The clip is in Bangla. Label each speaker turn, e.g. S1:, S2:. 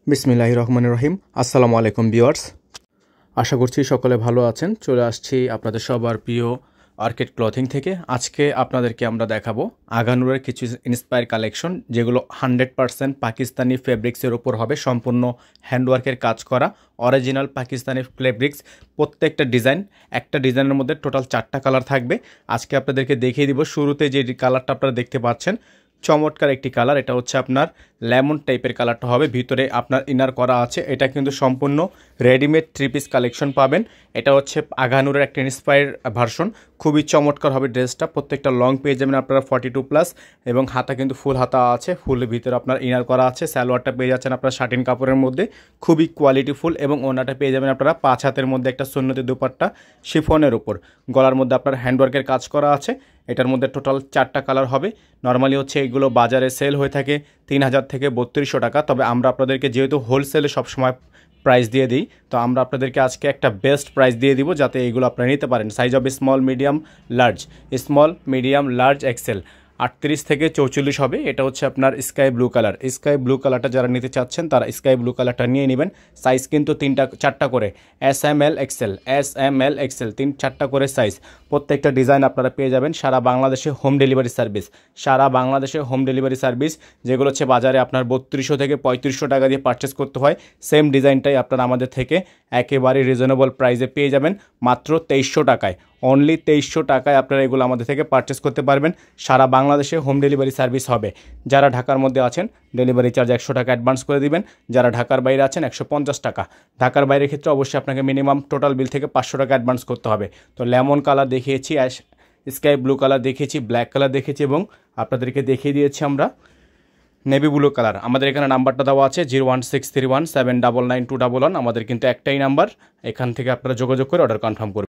S1: বিসমিল্লাহির রহমানির রহিম। আসসালামু আলাইকুম ভিউয়ার্স, আশা করছি সকলে ভালো আছেন। চলে আসছি আপনাদের সবার প্রিয় অর্কিড ক্লথিং থেকে। আজকে আপনাদেরকে আমরা দেখাবো আগানুরের কিছু ইন্সপায়ার কালেকশন, যেগুলো 100% পাকিস্তানি ফেব্রিক্সের উপর হবে, সম্পূর্ণ হ্যান্ডওয়ার্কের কাজ করা অরিজিনাল পাকিস্তানি ফেব্রিক্স। প্রত্যেকটা ডিজাইন, একটা ডিজাইনের মধ্যে টোটাল 4টা কালার থাকবে। আজকে আপনাদেরকে দেখিয়ে দিব। শুরুতে যে কালারটা আপনারা দেখতে পাচ্ছেন, চমৎকার একটি কালার। এটা হচ্ছে আপনার লেমন টাইপের কালারটা হবে, ভিতরে আপনার ইনার করা আছে। এটা কিন্তু সম্পূর্ণ রেডিমেড 3 পিস কালেকশন পাবেন। এটা হচ্ছে আগানুরের একটা ইন্সপায়ার ভার্সন। খুবই চমৎকার হবে ড্রেসটা। প্রত্যেকটা লং পেয়ে যাবেন আপনারা 42+, এবং হাতা কিন্তু ফুল হাতা আছে, ফুলের ভিতরে আপনার ইনার করা আছে। সালোয়ারটা পেয়ে যাচ্ছেন আপনারা শাটিন কাপড়ের মধ্যে, খুবই কোয়ালিটিফুল। এবং ওনাটা পেয়ে যাবেন আপনারা 5 হাতের মধ্যে একটা সুন্নতি দুপাট্টা শিফনের উপর, গলার মধ্যে আপনার হ্যান্ডওয়ার্কের কাজ করা আছে। এটার মধ্যে টোটাল 4টা কালার হবে। নর্মালি হচ্ছে এগুলো বাজারে সেল হয়ে থাকে 3000 থেকে 3200 টাকা, তবে আমরা আপনাদেরকে যেহেতু হোলসেলে সবসময় প্রাইস দিয়ে দিই, তো আমরা আপনাদেরকে আজকে একটা বেস্ট প্রাইস দিয়ে দিব, যাতে এইগুলো আপনারা নিতে পারেন। সাইজ হবে small, medium, large. Small, medium, large, XL 38 থেকে 44 হবে। এটা হচ্ছে আপনার sky blue colour. Sky blue কালারটা যারা নিতে চাচ্ছেন তারা স্কাই ব্লু কালারটা নিয়ে নেবেন। সাইজ কিন্তু 4টা করে, SML, এক্সেল, SML, এক্সেল, 4টা করে সাইজ। প্রত্যেকটা ডিজাইন আপনারা পেয়ে যাবেন। সারা বাংলাদেশে হোম ডেলিভারি সার্ভিস, সারা বাংলাদেশে হোম ডেলিভারি সার্ভিস। যেগুলো হচ্ছে বাজারে আপনার 3200 থেকে 3500 টাকা দিয়ে পারচেস করতে হয়, সেম ডিজাইনটাই আপনারা আমাদের থেকে একেবারে রিজনেবল প্রাইসে পেয়ে যাবেন, মাত্র 2300 টাকায়। অনলি 2300 টাকায় আপনারা এগুলো আমাদের থেকে পারচেস করতে পারবেন। সারা বাংলাদেশে হোম ডেলিভারি সার্ভিস হবে। যারা ঢাকার মধ্যে আছেন ডেলিভারি চার্জ 100 টাকা অ্যাডভান্স করে দিবেন। যারা ঢাকার বাইরে আছেন 150 টাকা। ঢাকার বাইরের ক্ষেত্রে অবশ্যই আপনাকে মিনিমাম টোটাল বিল থেকে 500 টাকা অ্যাডভান্স করতে হবে। তো লেমন কালার দেখিয়েছি, স্কাই ব্লু কালার দেখিয়েছি, ব্ল্যাক কালার দেখেছি, এবং আপনাদেরকে দেখিয়ে দিয়েছি আমরা নেভি ব্লু কালার। আমাদের এখানে নাম্বারটা দেওয়া আছে 01631799211। আমাদের কিন্তু একটাই নাম্বার, এখান থেকে আপনারা যোগাযোগ করে অর্ডার কনফার্ম করবেন।